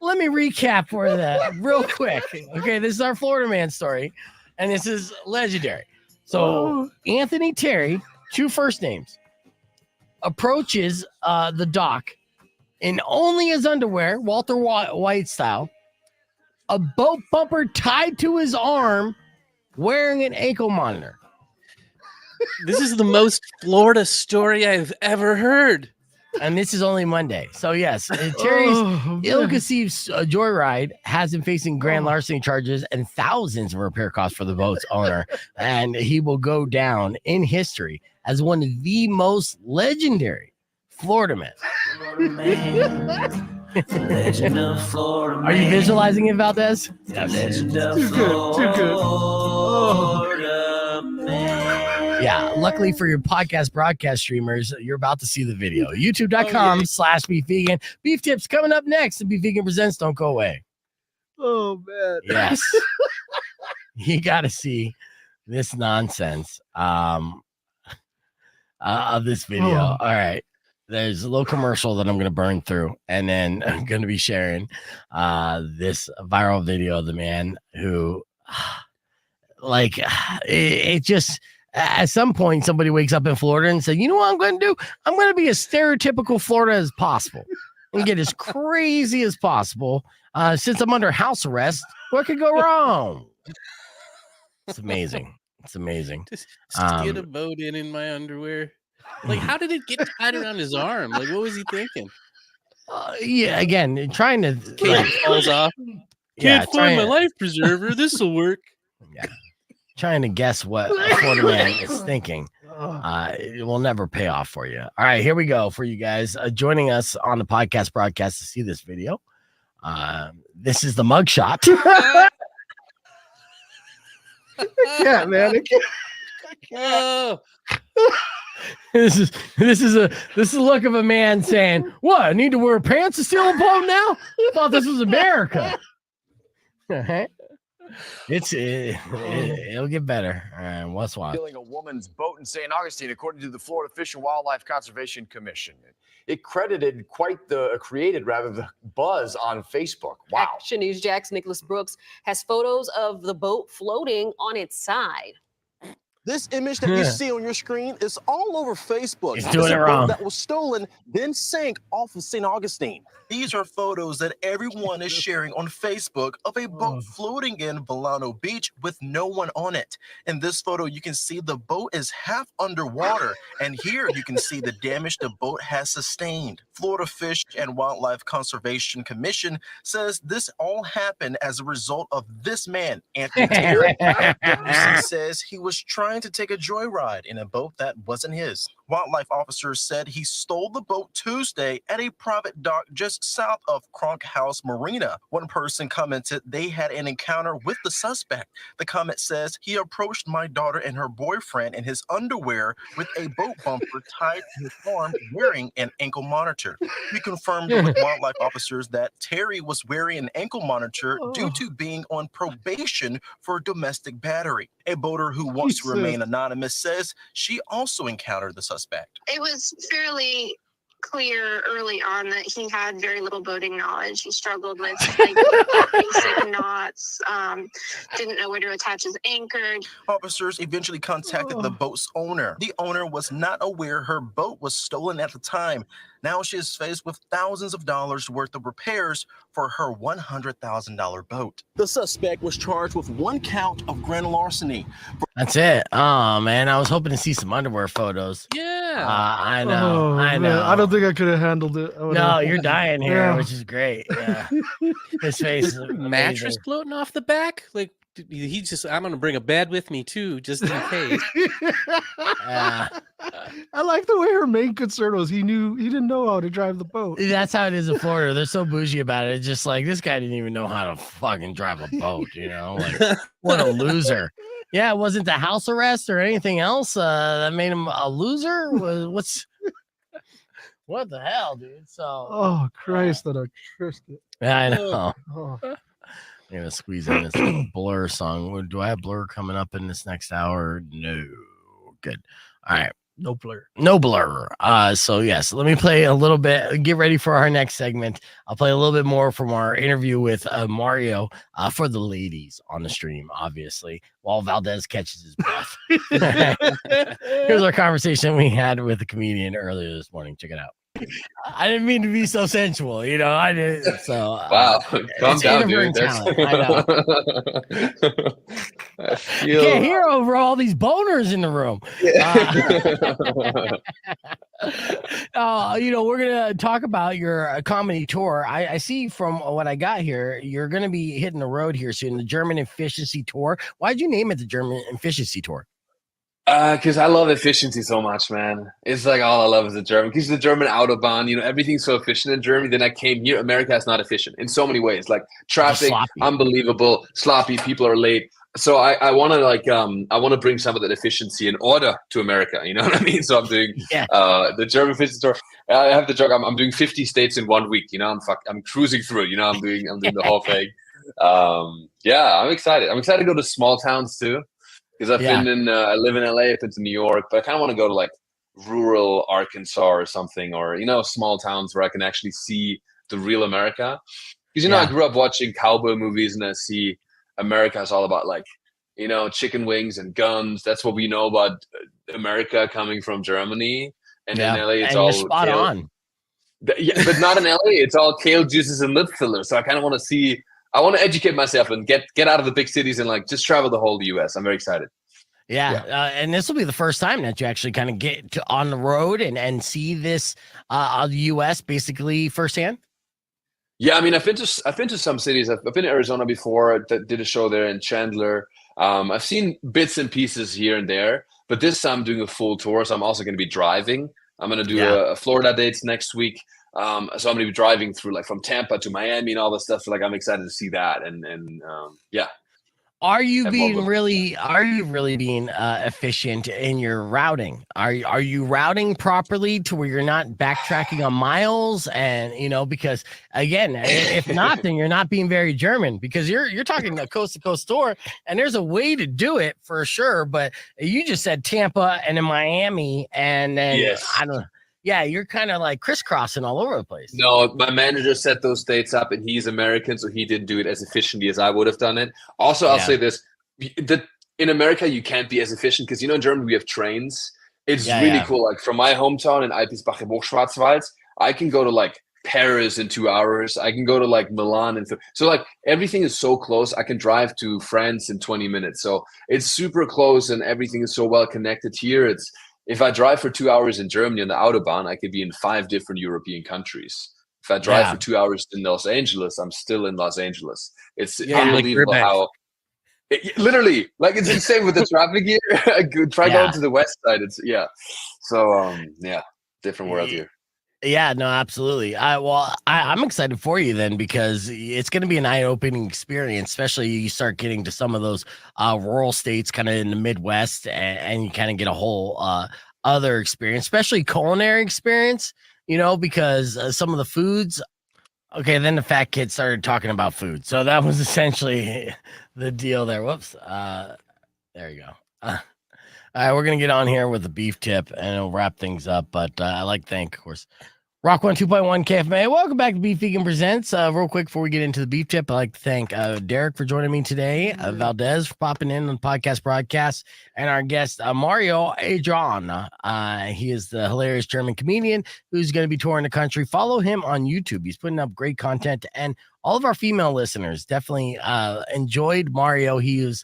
Let me recap for that real quick. Okay, this is our Florida man story, and this is legendary. So Anthony Terry, two first names, approaches the dock in only his underwear, Walter White style, a boat bumper tied to his arm, wearing an ankle monitor. This is the most Florida story I've ever heard. And this is only Monday. So, yes, Terry's man. ill-conceived joyride has him facing grand larceny charges and thousands of repair costs for the boat's owner. And he will go down in history as one of the most legendary Florida men. Legend of Florida Are you visualizing it, Valdez? Legend of Too good. Too good. Florida man. Yeah. Luckily for your podcast broadcast streamers, you're about to see the video. YouTube.com/beefvegan. Beef tips coming up next. The Beef Vegan Presents. Don't go away. Oh man. Yes. You got to see this nonsense of this video. Oh. All right. There's a little commercial that I'm going to burn through, and then I'm going to be sharing this viral video of the man who, like, it just, at some point, somebody wakes up in Florida and says, you know what I'm going to do? I'm going to be as stereotypical Florida as possible and get as crazy as possible. Since I'm under house arrest, what could go wrong? It's amazing. It's amazing. Just get a boat in my underwear. Like, how did it get tied around his arm? Like, what was he thinking? Yeah, again, trying to Cage falls off. Can't find my life preserver. This will work. Yeah, trying to guess what a Florida man is thinking. It will never pay off for you. All right, here we go for you guys joining us on the podcast broadcast to see this video. This is the mugshot. Yeah, man. Oh, This is the look of a man saying, "What? I need to wear pants to steal a boat now? I thought this was America." It'll get better. All right, what's what? Stealing a woman's boat in St. Augustine, according to the Florida Fish and Wildlife Conservation Commission. It created the buzz on Facebook. Wow. Action News Jack's Nicholas Brooks has photos of the boat floating on its side. This image that you see on your screen is all over Facebook. He's doing it a boat wrong. that was stolen, then sank off of St. Augustine. These are photos that everyone is sharing on Facebook of a boat floating in Volano Beach with no one on it. In this photo, you can see the boat is half underwater, and here you can see the damage the boat has sustained. Florida Fish and Wildlife Conservation Commission says this all happened as a result of this man, Anthony Terry. WC says he was trying to take a joyride in a boat that wasn't his. Wildlife officers said he stole the boat Tuesday at a private dock just south of Kronk House Marina. One person commented they had an encounter with the suspect. The comment says, he approached my daughter and her boyfriend in his underwear with a boat bumper tied to his arm wearing an ankle monitor. We confirmed with wildlife officers that Terry was wearing an ankle monitor due to being on probation for domestic battery. A boater who wants to remain anonymous says she also encountered the suspect. It was fairly clear early on that he had very little boating knowledge. He struggled with basic knots, didn't know where to attach his anchor. Officers eventually contacted the boat's owner. The owner was not aware her boat was stolen at the time. Now she is faced with thousands of dollars worth of repairs for her $100,000 boat. The suspect was charged with 1 count of grand larceny. That's it. Oh man, I was hoping to see some underwear photos. Yeah, I know. I know. Man, I don't think I could have handled it. No, you're dying here, which is great. Yeah. His face is mattress floating off the back. Like he just, I'm gonna bring a bed with me too, just in case. I like the way her main concern was he didn't know how to drive the boat. That's how it is in Florida. They're so bougie about it. It's just like, this guy didn't even know how to fucking drive a boat, you know? Like, what a loser. Yeah, it wasn't the house arrest or anything else that made him a loser. What the hell, dude? So, oh Christ, that I cursed it. yeah, I know. Oh. I'm gonna squeeze in this little Blur song. Do I have Blur coming up in this next hour? No. Good. All right. No blur. No blur. So yes, let me play a little bit. Get ready for our next segment. I'll play a little bit more from our interview with Mario for the ladies on the stream, obviously, while Valdez catches his breath. Here's our conversation we had with the comedian earlier this morning. Check it out. I didn't mean to be so sensual, you know. I didn't. So Wow, calm it's down, interfering dude. That's... talent. I know. I You feel... can't hear over all these boners in the room. You know, we're gonna talk about your comedy tour. I see from what I got here, you're gonna be hitting the road here soon. The German Efficiency Tour. Why'd you name it the German Efficiency Tour? Because I love efficiency so much, man. It's like all I love is the German. Because the German Autobahn, you know, everything's so efficient in Germany. Then I came here. America is not efficient in so many ways. Like traffic, unbelievable, sloppy. People are late. So I want to I want to bring some of that efficiency and order to America. You know what I mean? So I'm doing the German efficiency tour. I have the joke. I'm doing 50 states in 1 week. You know, I'm cruising through it. You know, I'm doing the whole thing. Yeah, I'm excited. I'm excited to go to small towns too. Because I've been in, I live in LA, I've been to New York, but I kind of want to go to like rural Arkansas or something, or, you know, small towns where I can actually see the real America. Because, you know, I grew up watching cowboy movies and I see America is all about like, you know, chicken wings and guns. That's what we know about America coming from Germany. And in LA, it's all spot on. Yeah, but not in LA. It's all kale juices and lip fillers. So I kind of want to see. I want to educate myself and get out of the big cities and like just travel the whole US. I'm very excited. And this will be the first time that you actually kind of get on the road and see this the US basically firsthand. Yeah, I mean, I've been to some cities. I've been to Arizona before. Did a show there in Chandler. I've seen bits and pieces here and there, but this time I'm doing a full tour. So I'm also going to be driving. I'm going to do a Florida dates next week. So I'm going to be driving through like from Tampa to Miami and all this stuff. So like I'm excited to see that. And yeah. Are you really being efficient in your routing? Are you routing properly to where you're not backtracking on miles? And you know, because again, if not, then you're not being very German, because you're talking a coast to coast tour, and there's a way to do it for sure. But you just said Tampa and then Miami, and then I don't know. Yeah, you're kind of like crisscrossing all over the place. No, my manager set those dates up, and he's American, so he didn't do it as efficiently as I would have done it. Also, I'll say this: that in America, you can't be as efficient because, you know, in Germany we have trains. It's really cool. Like from my hometown in Alpisbach im Hochschwarzwald, I can go to like Paris in 2 hours. I can go to like Milan so like everything is so close. I can drive to France in 20 minutes. So it's super close, and everything is so well connected here. If I drive for 2 hours in Germany on the Autobahn, I could be in 5 different European countries. If I drive for 2 hours in Los Angeles, I'm still in Los Angeles. It's unbelievable how literally, like, it's insane with the traffic here. Try going to the west side. It's So different world here. Yeah, no, absolutely. I'm excited for you then, because it's going to be an eye-opening experience, especially you start getting to some of those rural states kind of in the Midwest, and you kind of get a whole other experience, especially culinary experience, you know, because some of the foods. Okay, then the fat kid started talking about food. So that was essentially the deal there. Whoops. There you go. All right, we're going to get on here with the beef tip, and it'll wrap things up. But I like to thank, of course, Rock 102.1 KFMA. Welcome back to Beef Vegan Presents. Real quick before we get into the beef tip, I'd like to thank Derek for joining me today, Valdez for popping in on the podcast broadcast, and our guest, Mario Adrion. He is the hilarious German comedian who's going to be touring the country. Follow him on YouTube. He's putting up great content, and all of our female listeners definitely enjoyed Mario. He is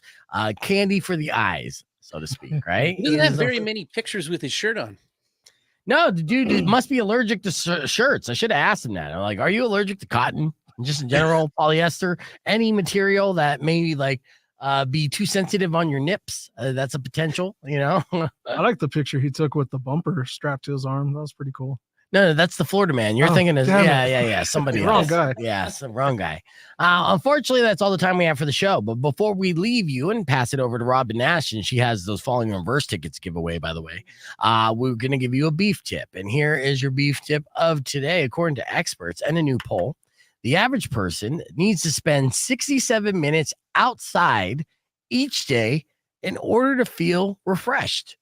candy for the eyes, so to speak, right? He doesn't have very many pictures with his shirt on. No, the dude must be allergic to shirts. I should have asked him that. I'm like, are you allergic to cotton? Just in general, polyester, any material that may like be too sensitive on your nips? That's a potential, you know? I like the picture he took with the bumper strapped to his arm. That was pretty cool. No, that's the Florida man. You're thinking of somebody else. Wrong guy. Yeah, wrong guy. Unfortunately, that's all the time we have for the show. But before we leave you and pass it over to Robin Nash, and she has those Falling in Reverse tickets giveaway, by the way, we're going to give you a beef tip. And here is your beef tip of today. According to experts and a new poll, the average person needs to spend 67 minutes outside each day in order to feel refreshed.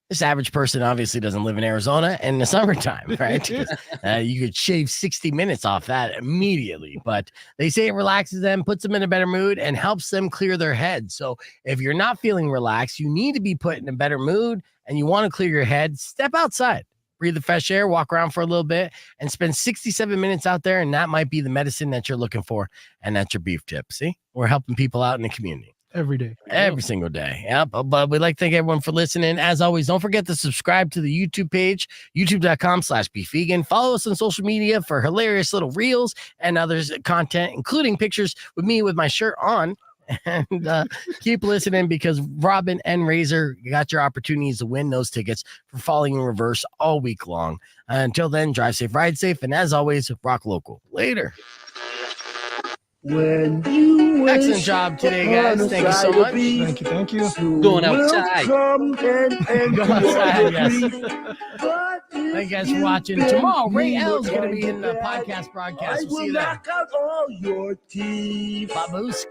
This average person obviously doesn't live in Arizona in the summertime, right? You could shave 60 minutes off that immediately, but they say it relaxes them, puts them in a better mood, and helps them clear their head. So if you're not feeling relaxed, you need to be put in a better mood, and you want to clear your head, step outside. breathe the fresh air, walk around for a little bit, and spend 67 minutes out there. And that might be the medicine that you're looking for. And that's your beef tip. See, we're helping people out in the community. Every day. Every single day. Yeah. But we'd like to thank everyone for listening. As always, don't forget to subscribe to the YouTube page, youtube.com/beefvegan. Follow us on social media for hilarious little reels and others content, including pictures with me with my shirt on. And keep listening because Robin and Razor got your opportunities to win those tickets for Falling in Reverse all week long. Until then, drive safe, ride safe. And as always, rock local. Later. Excellent job today, guys. Thank you so much. Thank you. Going outside. Go outside, yes. Thank you guys for watching. Tomorrow, Ray L's going to be in the podcast broadcast. We'll see you there. Babuski.